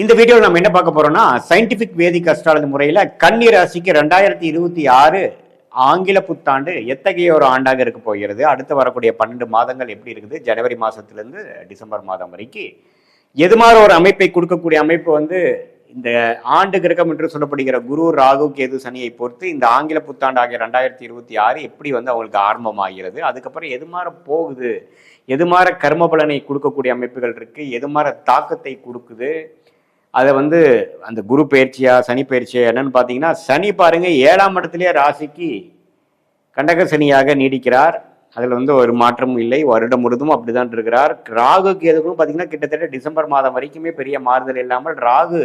இந்த வீடியோவில் நம்ம என்ன பார்க்க போறோம்னா சயின்டிபிக் வேதிக் அஸ்ட்ராலஜி முறையில் கன்னி ராசிக்கு 2026 ஆங்கில புத்தாண்டு எத்தகைய ஒரு ஆண்டாக இருக்க போகிறது. அடுத்து வரக்கூடிய 12 மாதங்கள் எப்படி இருக்குது, ஜனவரி மாதத்திலிருந்து டிசம்பர் மாதம் வரைக்கும் எது மாதிரி ஒரு அமைப்பை கொடுக்கக்கூடிய அமைப்பு இந்த ஆண்டு கிரகம் என்று சொல்லப்படுகிற குரு, ராகு, கேது, சனியை பொறுத்து இந்த ஆங்கில புத்தாண்டு ஆகிய 2026 எப்படி அவங்களுக்கு ஆரம்பமாகிறது, அதுக்கப்புறம் எது மாதிரி போகுது, எது மாதிரி கர்ம பலனை கொடுக்கக்கூடிய அமைப்புகள் இருக்கு, எது மாதிரி தாக்கத்தை கொடுக்குது, அதை அந்த குரு பயிற்சியா சனி பயிற்சியா என்னன்னு பார்த்தீங்கன்னா, சனி பாருங்க 7ஆம் இடத்திலேயே ராசிக்கு கண்டக சனியாக நீடிக்கிறார். அதில் ஒரு மாற்றமும் இல்லை, வருடம் முழுதும் அப்படிதான் இருக்கிறார். ராகு கேதுக்கும் பார்த்தீங்கன்னா கிட்டத்தட்ட டிசம்பர் மாதம் வரைக்குமே பெரிய மாறுதல் இல்லாமல் ராகு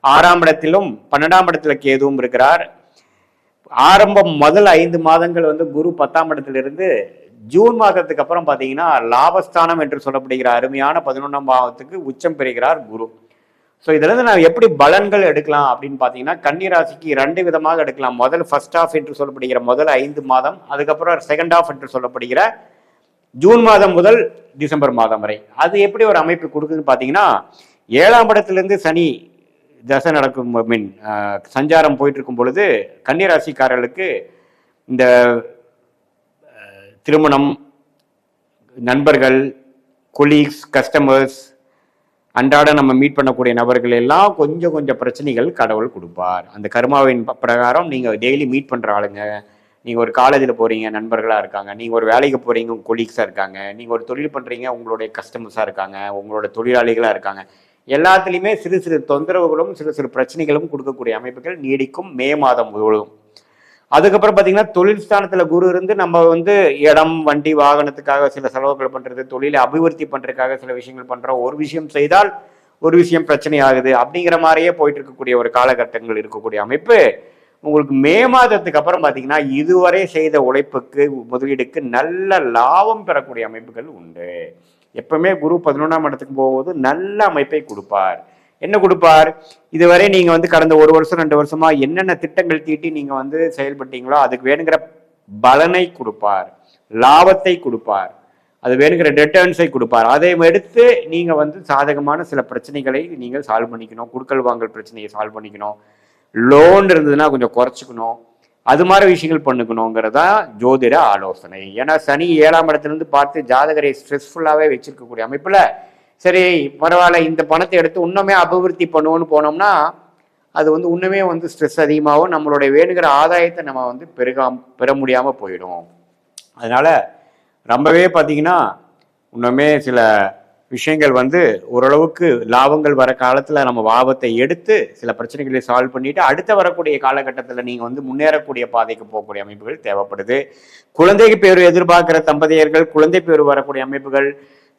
6ஆம் இடத்திலும் 12ஆம் இடத்துல கேதுவும் இருக்கிறார். ஆரம்பம் முதல் 5 மாதங்கள் குரு 10ஆம் இடத்திலிருந்து ஜூன் மாதத்துக்கு அப்புறம் பார்த்தீங்கன்னா லாபஸ்தானம் என்று சொல்லப்படுகிற அருமையான 11ஆம் பாவத்துக்கு உச்சம் பெறுகிறார் குரு. ஸோ இதுல நான் எப்படி பலன்கள் எடுக்கலாம் அப்படின்னு பார்த்தீங்கன்னா, கன்னி ராசிக்கு 2 விதமாக எடுக்கலாம். முதல் ஃபர்ஸ்ட் ஆஃப் என்று சொல்லப்படுகிற முதல் 5 மாதம், அதுக்கப்புறம் செகண்ட் ஆஃப் என்று சொல்லப்படுகிற ஜூன் மாதம் முதல் டிசம்பர் மாதம் வரை. அது எப்படி ஒரு அமைப்பு கொடுக்குதுன்னு பார்த்தீங்கன்னா, 7ஆம் இடத்திலிருந்து சனி தசை நடக்கும், மீன் சஞ்சாரம் போயிட்டு இருக்கும் பொழுது கன்னி ராசிக்காரர்களுக்கு இந்த திருமணம், நண்பர்கள், கொலீக்ஸ், கஸ்டமர்ஸ், அன்றாட நம்ம மீட் பண்ணக்கூடிய நபர்கள் எல்லாம் கொஞ்சம் பிரச்சனைகள் கடவுள் கொடுப்பார். அந்த கர்மாவின் பிரகாரம் நீங்கள் டெய்லி மீட் பண்ணுற ஆளுங்க, நீங்கள் ஒரு காலேஜில் போகிறீங்க, நண்பர்களாக இருக்காங்க, நீங்கள் ஒரு வேலைக்கு போகிறீங்க, உங்கள் கொலீக்ஸாக இருக்காங்க, நீங்கள் ஒரு தொழில் பண்ணுறீங்க, உங்களுடைய கஸ்டமர்ஸாக இருக்காங்க, உங்களோட தொழிலாளிகளாக இருக்காங்க, எல்லாத்துலேயுமே சிறு சிறு தொந்தரவுகளும் சிறு பிரச்சனைகளும் கொடுக்கக்கூடிய அமைப்புகள் நீடிக்கும் மே மாதம் முழுவதும். அதுக்கப்புறம் பார்த்தீங்கன்னா, தொழில் ஸ்தானத்தில் குரு இருந்து நம்ம இடம், வண்டி, வாகனத்துக்காக சில செலவுகள் பண்ணுறது, தொழிலை அபிவிருத்தி பண்ணுறதுக்காக சில விஷயங்கள் பண்ணுறோம். ஒரு விஷயம் செய்தால் ஒரு விஷயம் பிரச்சனை ஆகுது அப்படிங்கிற மாதிரியே போயிட்டு இருக்கக்கூடிய ஒரு காலகட்டங்கள் இருக்கக்கூடிய அமைப்பு உங்களுக்கு மே மாதத்துக்கு அப்புறம் பார்த்தீங்கன்னா, இதுவரை செய்த உழைப்புக்கு, முதலீடுக்கு நல்ல லாபம் பெறக்கூடிய அமைப்புகள் உண்டு. எப்பவுமே குரு 11ஆம் இடத்துக்கு போகும்போது நல்ல அமைப்பை கொடுப்பார். என்ன கொடுப்பார், இதுவரை நீங்க கடந்த 1 வருஷம் 2 வருஷமா என்னென்ன திட்டங்கள் தீட்டி நீங்க செயல்பட்டீங்களோ அதுக்கு வேணுங்கிற பலனை கொடுப்பார், லாபத்தை கொடுப்பார், அது வேணுங்கிற ரிட்டர்ன்ஸை கொடுப்பார். அதை எடுத்து நீங்க சாதகமான சில பிரச்சனைகளை நீங்கள் சால்வ் பண்ணிக்கணும். குடுக்கல் வாங்கல் பிரச்சனையை சால்வ் பண்ணிக்கணும், லோன் இருந்ததுன்னா கொஞ்சம் குறைச்சிக்கணும், அது மாதிரி விஷயங்கள் பண்ணுக்கணுங்கிறதா ஜோதிட ஆலோசனை. ஏன்னா சனி 7ஆம் இடத்துலேருந்து பார்த்து ஜாதகரை ஸ்ட்ரெஸ்ஃபுல்லாகவே வச்சிருக்கக்கூடிய அமைப்புல, சரி பரவாயில்ல இந்த பணத்தை எடுத்து இன்னுமே அபிவிருத்தி பண்ணுவோன்னு போனோம்னா அது இன்னுமே ஸ்ட்ரெஸ் அதிகமாகவும் நம்மளுடைய வேணுங்கிற ஆதாயத்தை நம்ம பெற முடியாம போயிடும். அதனால ரொம்பவே பார்த்தீங்கன்னா இன்னுமே சில விஷயங்கள் ஓரளவுக்கு லாபங்கள் வர காலத்துல நம்ம லாபத்தை எடுத்து சில பிரச்சனைகளை சால்வ் பண்ணிட்டு அடுத்த வரக்கூடிய காலகட்டத்தில் நீங்க முன்னேறக்கூடிய பாதைக்கு போகக்கூடிய அமைப்புகள் தேவைப்படுது. குழந்தைக்கு பேர் எதிர்பார்க்கிற தம்பதியர்கள் குழந்தை பேர் வரக்கூடிய அமைப்புகள்,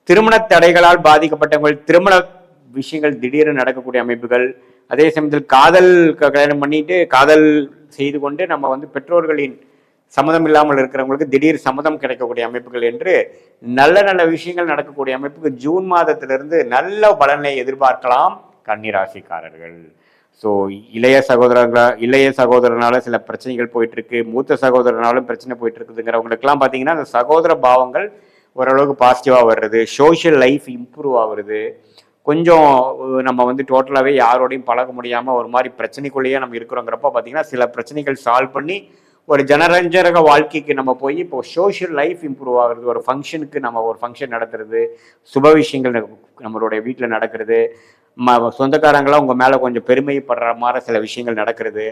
திருமண தடைகளால் பாதிக்கப்பட்டவர்கள் திருமண விஷயங்கள் திடீர்னு நடக்கக்கூடிய அமைப்புகள், அதே சமயத்தில் காதல் கல்யாணம் பண்ணிட்டு காதல் செய்து கொண்டு நம்ம பெற்றோர்களின் சம்மதம் இல்லாமல் இருக்கிறவங்களுக்கு திடீர் சம்மதம் கிடைக்கக்கூடிய அமைப்புகள் என்று நல்ல நல்ல விஷயங்கள் நடக்கக்கூடிய அமைப்புக்கு ஜூன் மாதத்திலிருந்து நல்ல பலனை எதிர்பார்க்கலாம் கன்னிராசிக்காரர்கள். ஸோ இளைய சகோதரனால சில பிரச்சனைகள் போயிட்டு இருக்கு, மூத்த சகோதரனாலும் பிரச்சனை போயிட்டு இருக்குதுங்கிறவங்களுக்குலாம் பார்த்தீங்கன்னா அந்த சகோதர பாவங்கள் ஓரளவுக்கு பாசிட்டிவாக வர்றது, சோஷியல் லைஃப் இம்ப்ரூவ் ஆகுறது, கொஞ்சம் நம்ம டோட்டலாகவே யாரோடையும் பழக முடியாமல் ஒரு மாதிரி பிரச்சனைக்குள்ளேயே நம்ம இருக்கிறோங்கிறப்ப பார்த்தீங்கன்னா சில பிரச்சனைகள் சால்வ் பண்ணி ஒரு ஜனரஞ்சக வாழ்க்கைக்கு நம்ம போய் இப்போ சோஷியல் லைஃப் இம்ப்ரூவ் ஆகுறது, ஒரு ஃபங்க்ஷனுக்கு நம்ம ஒரு ஃபங்க்ஷன் நடத்துறது, சுப விஷயங்கள் நம்மளுடைய வீட்டில் நடக்கிறது, சொந்தக்காரங்களாம் உங்கள் மேலே கொஞ்சம் பெருமைப்படுற மாதிரி சில விஷயங்கள் நடக்கிறது,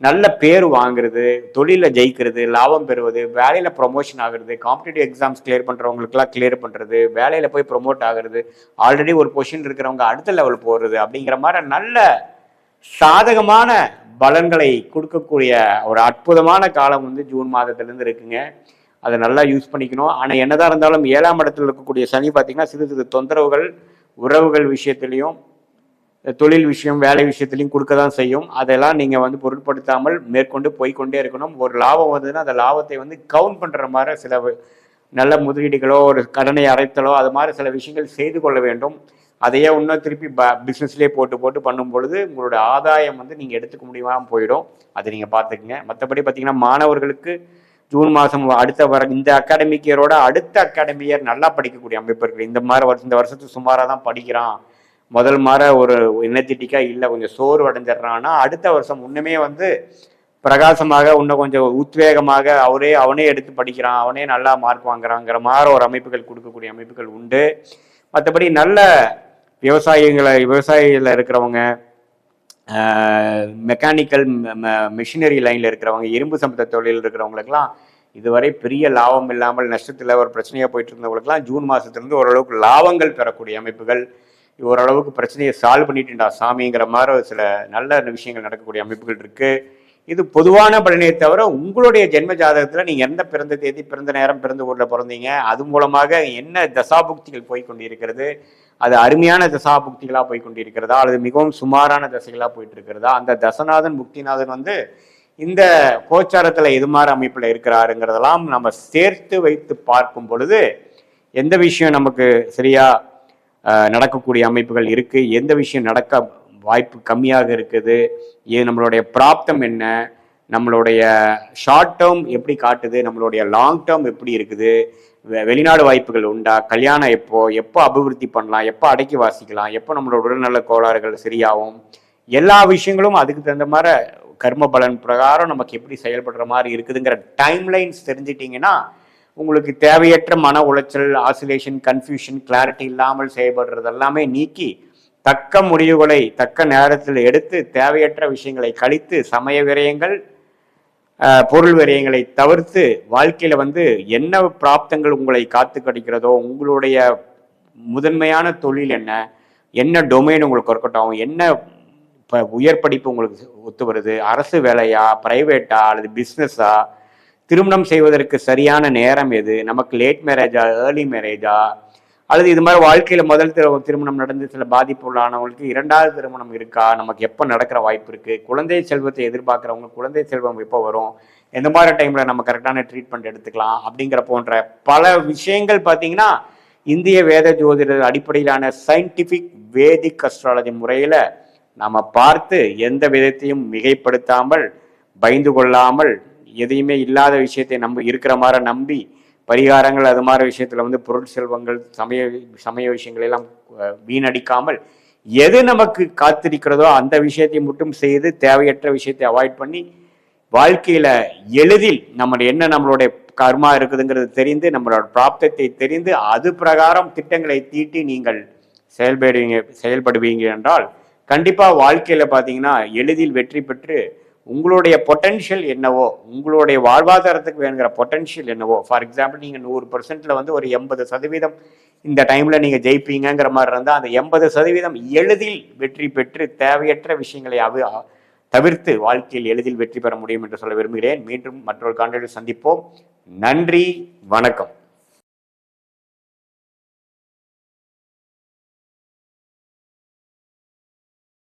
நல்ல பேர் வாங்குறது, தொழிலில் ஜெயிக்கிறது, லாபம் பெறுவது, வேலையில் ப்ரொமோஷன் ஆகுறது, காம்படிட்டிவ் எக்ஸாம்ஸ் கிளியர் பண்ணுறவங்களுக்குலாம் கிளியர் பண்ணுறது, வேலையில் போய் ப்ரொமோட் ஆகுறது, ஆல்ரெடி ஒரு பொசிஷன் இருக்கிறவங்க அடுத்த லெவல் போகிறது அப்படிங்கிற மாதிரி நல்ல சாதகமான பலன்களை கொடுக்கக்கூடிய ஒரு அற்புதமான காலம் ஜூன் மாதத்திலேருந்து இருக்குங்க. அதை நல்லா யூஸ் பண்ணிக்கணும். ஆனால் என்னதான் இருந்தாலும் 7ஆம் இடத்துல இருக்கக்கூடிய சனி பார்த்தீங்கன்னா சிறு சிறு தொந்தரவுகள் உறவுகள் விஷயத்திலையும் தொழில் விஷயம் வேலை விஷயத்திலையும் கொடுக்க தான் செய்யும். அதெல்லாம் நீங்கள் பொருட்படுத்தாமல் மேற்கொண்டு போய்கொண்டே இருக்கணும். ஒரு லாபம் வந்ததுன்னா அந்த லாபத்தை கவுண்ட் பண்ணுற மாதிரி சில நல்ல முதலீடுகளோ ஒரு கடனை அரைத்தலோ அது மாதிரி சில விஷயங்கள் செய்து கொள்ள வேண்டும். அதையே இன்னும் திருப்பி பிஸ்னஸ்லேயே போட்டு பண்ணும் பொழுது உங்களோட ஆதாயம் நீங்கள் எடுத்துக்க முடியாமல் போயிடும். அதை நீங்கள் பார்த்துக்குங்க. மற்றபடி பார்த்தீங்கன்னா மாணவர்களுக்கு ஜூன் மாதம் அடுத்த இந்த அகாடமிக் இயரோட அடுத்த அகாடமி இயர் நல்லா படிக்கக்கூடிய அமைப்பு இருக்குது. இந்த வருஷத்துக்கு சுமாராக தான் படிக்கிறான், முதல் மாற ஒரு எனர்ஜெட்டிக்காக இல்லை, கொஞ்சம் சோர்வு அடைஞ்சிடறான்னா அடுத்த வருஷம் இன்னுமே வந்து பிரகாசமாக இன்னும் கொஞ்சம் உத்வேகமாக அவனே எடுத்து படிக்கிறான், அவனே நல்லா மார்க் வாங்குறாங்கிற மாதிரி ஒரு அமைப்புகள் கொடுக்கக்கூடிய அமைப்புகள் உண்டு. மற்றபடி நல்ல விவசாயிகள் இருக்கிறவங்க, மெக்கானிக்கல் மிஷினரி லைனில் இருக்கிறவங்க, இரும்பு சம்பந்த தொழில் இருக்கிறவங்களுக்கெல்லாம் இதுவரை பெரிய லாபம் இல்லாமல் நஷ்டத்தில் ஒரு பிரச்சனையாக போயிட்டு இருந்தவங்களுக்குலாம் ஜூன் மாதத்துலேருந்து ஓரளவுக்கு லாபங்கள் பெறக்கூடிய அமைப்புகள், ஓரளவுக்கு பிரச்சனையை சால்வ் பண்ணிட்டுண்டா சாமிங்கிற மாதிரி சில நல்ல விஷயங்கள் நடக்கக்கூடிய அமைப்புகள் இருக்குது. இது பொதுவான பலனையை தவிர உங்களுடைய ஜென்ம ஜாதகத்தில் நீங்கள் எந்த பிறந்த தேதி, பிறந்த நேரம், பிறந்த ஊரில் பிறந்தீங்க, அது மூலமாக என்ன தசாபுக்திகள் போய்கொண்டிருக்கிறது, அது அருமையான தசாபுக்திகளாக போய்கொண்டிருக்கிறதா அல்லது மிகவும் சுமாரான தசைகளாக போயிட்டு இருக்கிறதா, அந்த தசநாதன் புக்திநாதன் வந்து இந்த கோச்சாரத்தில் எது மாதிரி அமைப்பில் இருக்கிறாருங்கிறதெல்லாம் நம்ம சேர்த்து வைத்து பார்க்கும் பொழுது எந்த விஷயம் நமக்கு சரியா நடக்கக்கூடிய அமைப்புகள் இருக்குது, எந்த விஷயம் நடக்க வாய்ப்பு கம்மியாக இருக்குது, இது நம்மளுடைய பிராப்தம் என்ன, நம்மளுடைய ஷார்ட் டேர்ம் எப்படி காட்டுது, நம்மளுடைய லாங் டேர்ம் எப்படி இருக்குது, வெளிநாடு வாய்ப்புகள் உண்டா, கல்யாணம் எப்போ அபிவிருத்தி பண்ணலாம், எப்போ அடக்கி வாசிக்கலாம், எப்போ நம்மளோட உடல்நல கோளாறுகள் சரியாகும், எல்லா விஷயங்களும் அதுக்கு தகுந்த மாதிரி கர்ம பலன் பிரகாரம் நமக்கு எப்படி செயல்படுற மாதிரி இருக்குதுங்கிற டைம்லைன்ஸ் தெரிஞ்சிட்டிங்கன்னா உங்களுக்கு தேவையற்ற மன உளைச்சல், ஆசிலேஷன், கன்ஃபியூஷன், கிளாரிட்டி இல்லாமல் செயல்படுறது எல்லாமே நீக்கி தக்க முடிவுகளை தக்க நேரத்தில் எடுத்து தேவையற்ற விஷயங்களை கழித்து சமய விரயங்கள், பொருள் விரயங்களை தவிர்த்து வாழ்க்கையில வந்து என்ன பிராப்தங்கள் உங்களை காத்து கிடைக்கிறதோ, உங்களுடைய முதன்மையான தொழில் என்ன டொமைன் உங்களுக்கு ஒர்க் அவுட் ஆகும், என்ன உயர் படிப்பு உங்களுக்கு ஒத்து வருது, அரசு வேலையா, பிரைவேட்டா அல்லது பிஸ்னஸா, திருமணம் செய்வதற்கு சரியான நேரம் எது, நமக்கு லேட் மேரேஜா, ஏர்லி மேரேஜா, அல்லது இது மாதிரி வாழ்க்கையில் முதல் திருமணம் நடந்து சில பாதிப்பு உள்ளானவங்களுக்கு இரண்டாவது திருமணம் இருக்கா, நமக்கு எப்போ நடக்கிற வாய்ப்பு இருக்குது, குழந்தை செல்வத்தை எதிர்பார்க்குறவங்க குழந்தை செல்வம் எப்போ வரும், எந்த மாதிரி டைமில் நம்ம கரெக்டான ட்ரீட்மெண்ட் எடுத்துக்கலாம் அப்படிங்கிற போன்ற பல விஷயங்கள் பார்த்தீங்கன்னா இந்திய வேத ஜோதிட அடிப்படையிலான சயின்டிஃபிக் வேதிக் அஸ்ட்ராலஜி முறையில் நம்ம பார்த்து எந்த விதத்தையும் மிகைப்படுத்தாமல், பயந்து கொள்ளாமல், எதையுமே இல்லாத விஷயத்தை இருக்கிற மாதிரி நம்பி பரிகாரங்கள் அது மாதிரி விஷயத்துல வந்து பொருள் செல்வங்கள், சமய விஷயங்கள் எல்லாம் வீணடிக்காமல் எது நமக்கு காத்திருக்கிறதோ அந்த விஷயத்தை மட்டும் செய்து தேவையற்ற விஷயத்தை அவாய்ட் பண்ணி வாழ்க்கையில எளிதில் நம்மளுடைய கர்மா இருக்குதுங்கிறது தெரிந்து, நம்மளோட பிராப்தத்தை தெரிந்து அது பிரகாரம் திட்டங்களை தீட்டி நீங்கள் செயல்படுவீங்க என்றால் கண்டிப்பா வாழ்க்கையில பாத்தீங்கன்னா எளிதில் வெற்றி பெற்று உங்களுடைய பொட்டன்ஷியல் என்னவோ, உங்களுடைய வாழ்வாதாரத்துக்கு வேணுங்கிற பொட்டன்ஷியல் என்னவோ, ஃபார் எக்ஸாம்பிள் நீங்கள் 100%ல வந்து ஒரு 80% இந்த டைம்ல நீங்க ஜெயிப்பீங்கிற மாதிரி இருந்தால் அந்த 80% எளிதில் வெற்றி பெற்று தேவையற்ற விஷயங்களை தவிர்த்து வாழ்க்கையில் எளிதில் வெற்றி பெற முடியும் என்று சொல்ல விரும்புகிறேன். மீண்டும் மற்றொரு காணொளியில் சந்திப்போம். நன்றி, வணக்கம்.